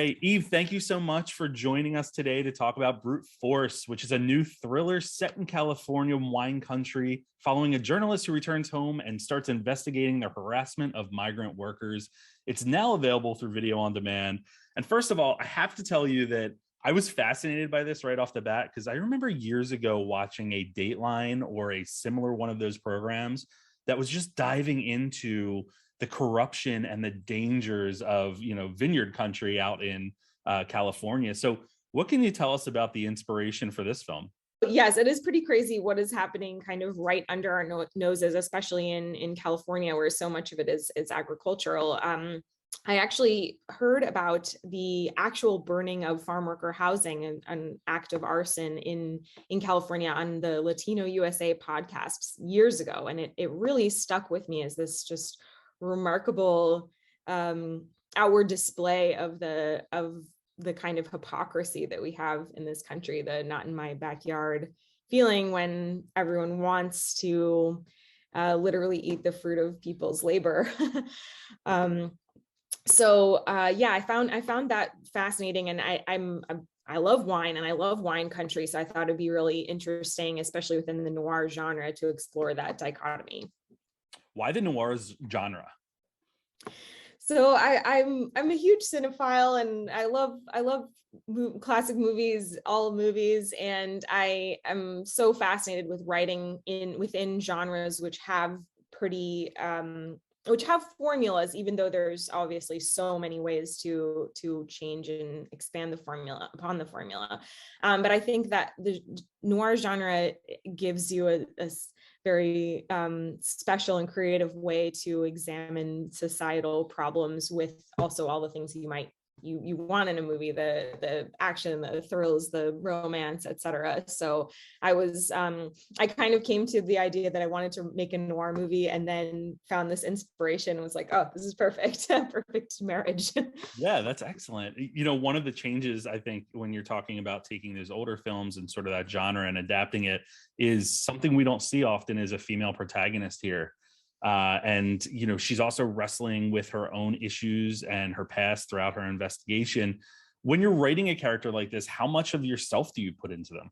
Okay, Eve, thank you so much for joining us today to talk about BRUT FORCE, which is a new thriller set in California wine country, following a journalist who returns home and starts investigating the harassment of migrant workers. It's now available through video on demand. And first of all, I have to tell you that I was fascinated by this right off the bat because I remember years ago watching a Dateline or a similar one of those programs that was just diving into the corruption and the dangers of, vineyard country out in California. So what can you tell us about the inspiration for this film? Yes, it is pretty crazy what is happening kind of right under our noses, especially in California, where so much of it is agricultural. I actually heard about the actual burning of farm worker housing and an act of arson in California on the Latino USA podcast years ago. And it really stuck with me as this just remarkable outward display of the kind of hypocrisy that we have in this country, the not in my backyard feeling when everyone wants to literally eat the fruit of people's labor. I found that fascinating, and I love wine and I love wine country, so I thought it'd be really interesting, especially within the noir genre, to explore that dichotomy. Why the noir genre? So I'm a huge cinephile, and I love classic movies, all movies, and I am so fascinated with writing within genres which have formulas, even though there's obviously so many ways to change and expand upon the formula. But I think that the noir genre gives you a very special and creative way to examine societal problems with also all the things you want in a movie, the action, the thrills, the romance, etc. So I kind of came to the idea that I wanted to make a noir movie, and then found this inspiration and was like, oh, this is perfect. Perfect marriage. Yeah, that's excellent. One of the changes, I think, when you're talking about taking those older films and sort of that genre and adapting it, is something we don't see often is a female protagonist here. And she's also wrestling with her own issues and her past throughout her investigation. When you're writing a character like this, how much of yourself do you put into them?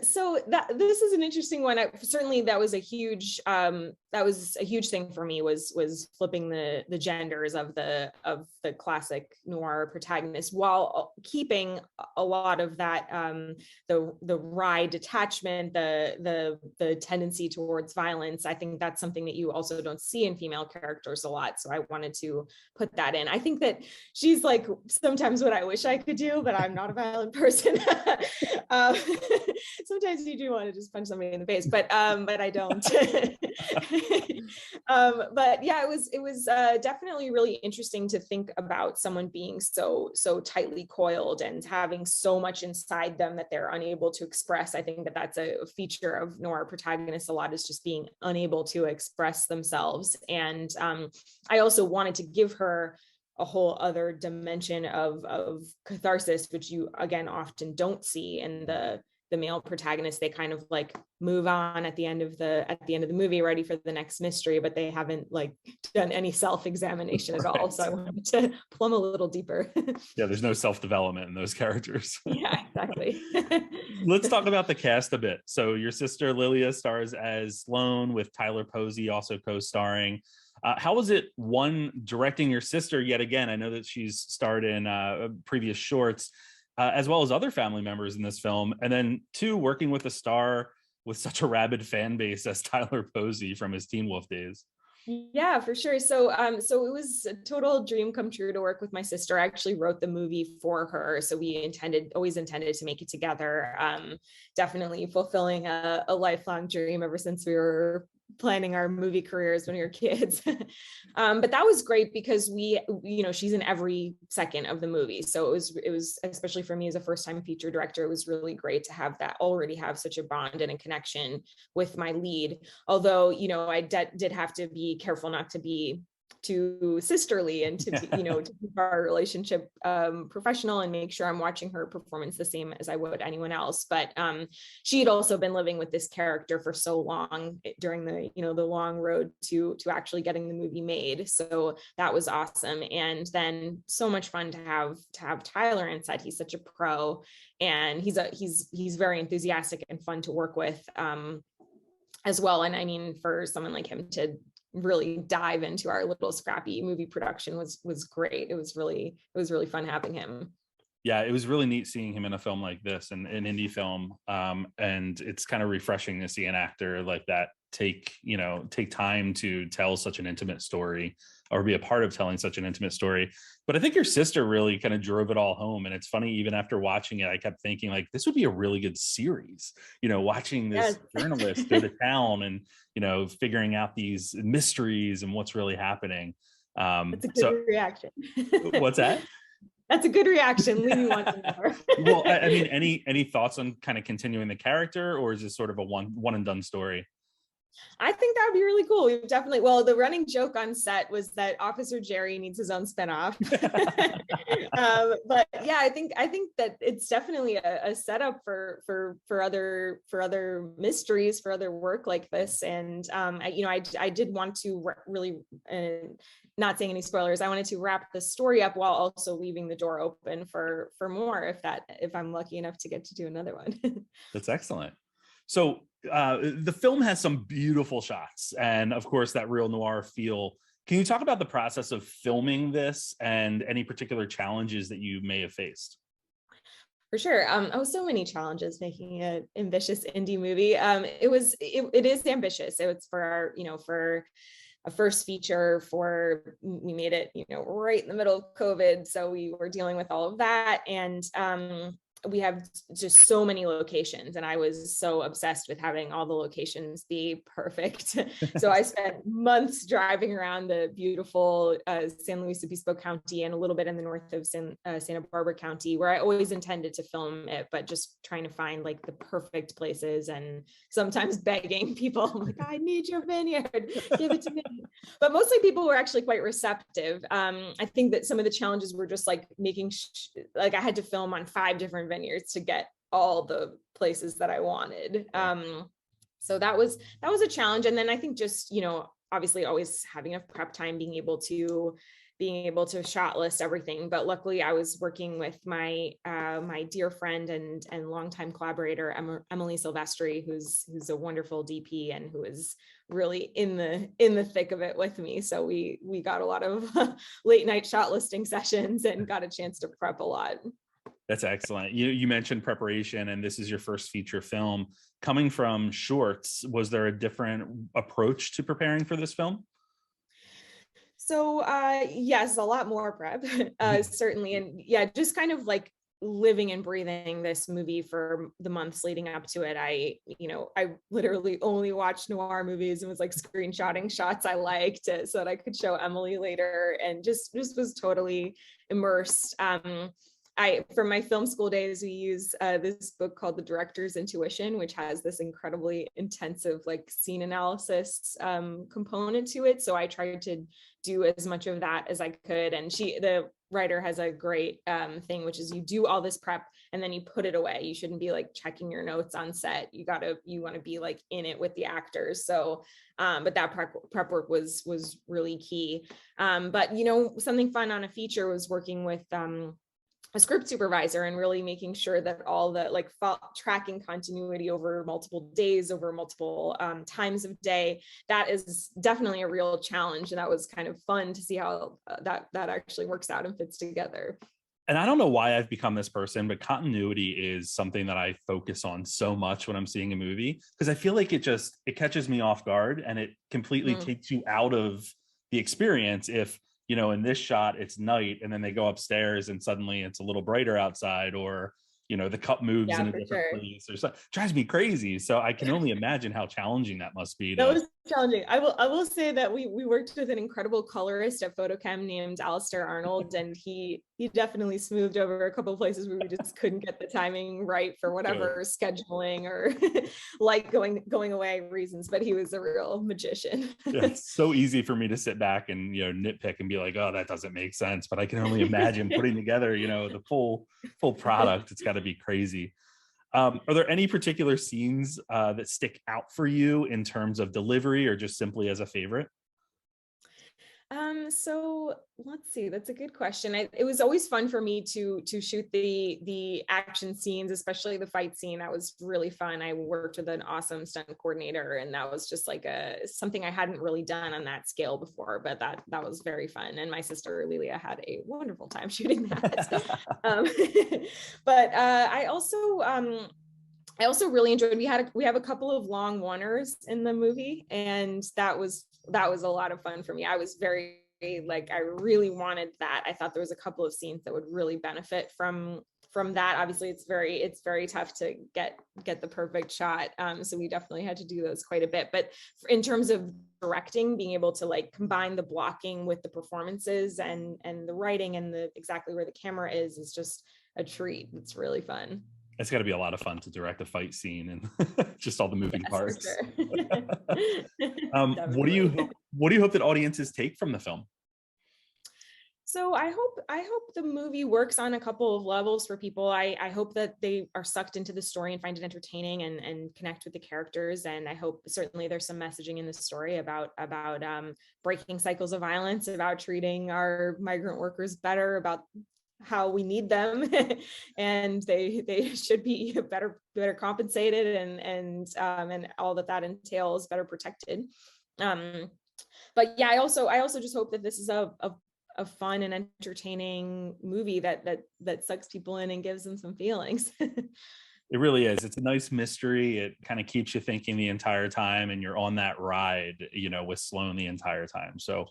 So this is an interesting one. Certainly that was a huge thing for me, was flipping the genders of the classic noir protagonist, while keeping a lot of that the wry detachment, the tendency towards violence. I think that's something that you also don't see in female characters a lot. So I wanted to put that in. I think that she's like sometimes what I wish I could do, but I'm not a violent person. Sometimes you do want to just punch somebody in the face, but I don't. But yeah, it was definitely really interesting to think about someone being so tightly coiled and having so much inside them that they're unable to express. I think that that's a feature of noir protagonists a lot, is just being unable to express themselves. And I also wanted to give her a whole other dimension of catharsis, which you again often don't see in the male protagonist. They kind of like move on at the end of the movie, ready for the next mystery, but they haven't like done any self-examination at all. So I wanted to plumb a little deeper. Yeah, there's no self-development in those characters. Yeah, exactly. Let's talk about the cast a bit. So your sister Lilia stars as Sloane, with Tyler Posey also co-starring. How was it, one, directing your sister yet again? I know that she's starred in previous shorts, as well as other family members in this film. And then two, working with a star with such a rabid fan base as Tyler Posey from his Teen Wolf days. Yeah, for sure. So it was a total dream come true to work with my sister. I actually wrote the movie for her. So we always intended to make it together. Definitely fulfilling a lifelong dream ever since we were planning our movie careers when we were kids. But that was great because she's in every second of the movie. So it was, especially for me as a first time feature director, it was really great to already have such a bond and a connection with my lead. Although, I did have to be careful not to be too sisterly and to be, to keep our relationship professional and make sure I'm watching her performance the same as I would anyone else. But she had also been living with this character for so long during the, the long road to actually getting the movie made. So that was awesome. And then so much fun to have Tyler on set. He's such a pro, and he's very enthusiastic and fun to work with as well. And I mean, for someone like him to really dive into our little scrappy movie production was great. It was really fun having him. Yeah, it was really neat seeing him in a film like this, an indie film. And it's kind of refreshing to see an actor like that take time to tell such an intimate story, or be a part of telling such an intimate story. But I think your sister really kind of drove it all home. And it's funny, even after watching it, I kept thinking, like, this would be a really good series, watching this journalist go to town and, figuring out these mysteries and what's really happening. That's a good reaction. What's that? That's a good reaction. Leave me wanting more. Well, I mean, any thoughts on kind of continuing the character, or is this sort of a one and done story? I think that would be really cool. We've definitely, the running joke on set was that Officer Jerry needs his own spinoff. But yeah, I think that it's definitely a setup for other mysteries, for other work like this. And I did want to really, not saying any spoilers, I wanted to wrap the story up while also leaving the door open for more, if I'm lucky enough to get to do another one. That's excellent. So the film has some beautiful shots, and of course that real noir feel. Can you talk about the process of filming this and any particular challenges that you may have faced? For sure. So many challenges making an ambitious indie movie. It is ambitious. So it's for our, for a first feature. We made it, right in the middle of COVID. So we were dealing with all of that. And we have just so many locations, and I was so obsessed with having all the locations be perfect. So I spent months driving around the beautiful San Luis Obispo County and a little bit in the north of Santa Barbara County, where I always intended to film it, but just trying to find like the perfect places, and sometimes begging people, I'm like, I need your vineyard, give it to me. But mostly people were actually quite receptive. I think that some of the challenges were just like making like I had to film on 5 different vineyards to get all the places that I wanted. So that was a challenge. And then I think just, obviously always having enough prep time, being able to shot list everything. But luckily I was working with my dear friend and longtime collaborator, Emily Silvestri, who's a wonderful DP and who is really in the thick of it with me. So we got a lot of late night shot listing sessions and got a chance to prep a lot. That's excellent. You mentioned preparation, and this is your first feature film. Coming from shorts, was there a different approach to preparing for this film? So yes, a lot more prep, certainly. And yeah, just kind of like living and breathing this movie for the months leading up to it. I literally only watched noir movies and was like screenshotting shots I liked so that I could show Emily later, and just was totally immersed. For my film school days, we use this book called The Director's Intuition, which has this incredibly intensive like scene analysis component to it. So I tried to do as much of that as I could. And the writer has a great thing, which is you do all this prep and then you put it away. You shouldn't be like checking your notes on set. You want to be like in it with the actors. So, but that prep work was really key. But something fun on a feature was working with a script supervisor and really making sure that all the like tracking continuity over multiple days, over multiple times of day, that is definitely a real challenge. And that was kind of fun to see how that actually works out and fits together. And I don't know why I've become this person, but continuity is something that I focus on so much when I'm seeing a movie, because I feel like it catches me off guard and it completely takes you out of the experience. If in this shot it's night and then they go upstairs and suddenly it's a little brighter outside, or the cup moves Yeah, in a for different sure. place or something. Drives me crazy. So I can only imagine how challenging that must be That to. was challenging. I will say that we worked with an incredible colorist at Photochem named Alistair Arnold, and he definitely smoothed over a couple of places where we just couldn't get the timing right for Good. whatever scheduling or light going away reasons, but he was a real magician. Yeah, it's so easy for me to sit back and nitpick and be like, oh, that doesn't make sense. But I can only imagine putting together, the full product. It's got to be crazy. Are there any particular scenes that stick out for you in terms of delivery or just simply as a favorite? So let's see. That's a good question. It was always fun for me to shoot the action scenes, especially the fight scene. That was really fun. I worked with an awesome stunt coordinator, and that was just like something I hadn't really done on that scale before. But that was very fun. And my sister Lilia had a wonderful time shooting that. But I also really enjoyed. We have a couple of long oneers in the movie, and that was a lot of fun for me. I was very I really wanted that. I thought there was a couple of scenes that would really benefit from that. Obviously, it's very tough to get the perfect shot. So we definitely had to do those quite a bit. But in terms of directing, being able to combine the blocking with the performances and the writing and the exactly where the camera is just a treat. It's really fun. It's got to be a lot of fun to direct a fight scene and just all the moving parts. For sure. What do you hope that audiences take from the film? So I hope the movie works on a couple of levels for people. I hope that they are sucked into the story and find it entertaining and connect with the characters. And I hope certainly there's some messaging in the story about breaking cycles of violence, about treating our migrant workers better, about how we need them and they should be better compensated and all that entails, better protected. But yeah, I also just hope that this is a fun and entertaining movie that sucks people in and gives them some feelings. It really is. It's a nice mystery. It kind of keeps you thinking the entire time, and you're on that ride, with Sloane the entire time. So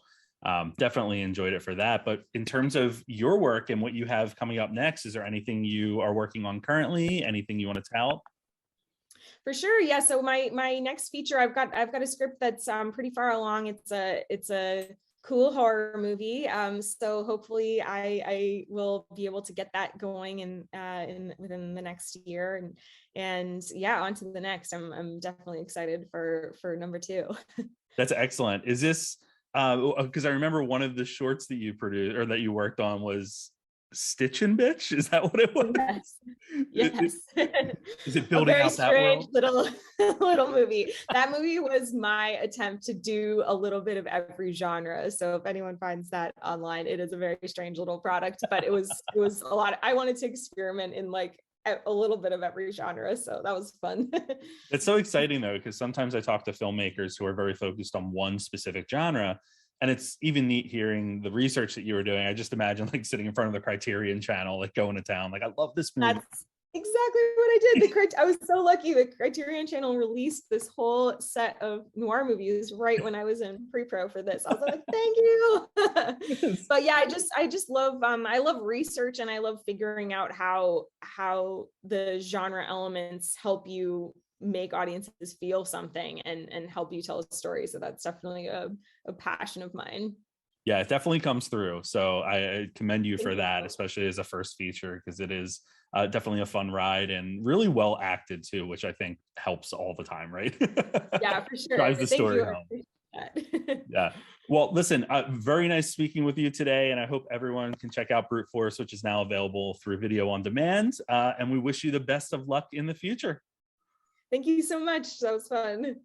definitely enjoyed it for that. But in terms of your work and what you have coming up next, is there anything you are working on currently? Anything you want to tell? For sure, yeah. So my next feature, I've got a script that's pretty far along. It's a cool horror movie. So hopefully I will be able to get that going in within the next year, and yeah, on to the next. I'm definitely excited for number 2. That's excellent. Is this because I remember one of the shorts that you produced or that you worked on was Stitchin' Bitch? Is that what it was? Yes. Is it building out that world? Little movie. That movie was my attempt to do a little bit of every genre. So if anyone finds that online, it is a very strange little product, but it was a lot. I wanted to experiment in a little bit of every genre, so that was fun. It's so exciting though, because sometimes I talk to filmmakers who are very focused on one specific genre, and it's even neat hearing the research that you were doing. I just imagine sitting in front of the Criterion channel, going to town, I love this movie. That's exactly what I did. I was so lucky. The Criterion channel released this whole set of noir movies right when I was in pre-pro for this. I was like, thank you. But yeah, I just love I love research, and I love figuring out how the genre elements help you make audiences feel something and help you tell a story. So that's definitely a passion of mine. Yeah, it definitely comes through. So I commend you for Thank that, you. especially as a first feature, because it is definitely a fun ride and really well acted too, which I think helps all the time, right? Yeah, for sure. Drives the Thank story you. home. Yeah. Well, listen, very nice speaking with you today, and I hope everyone can check out Brute Force, which is now available through video on demand. And we wish you the best of luck in the future. Thank you so much. That was fun.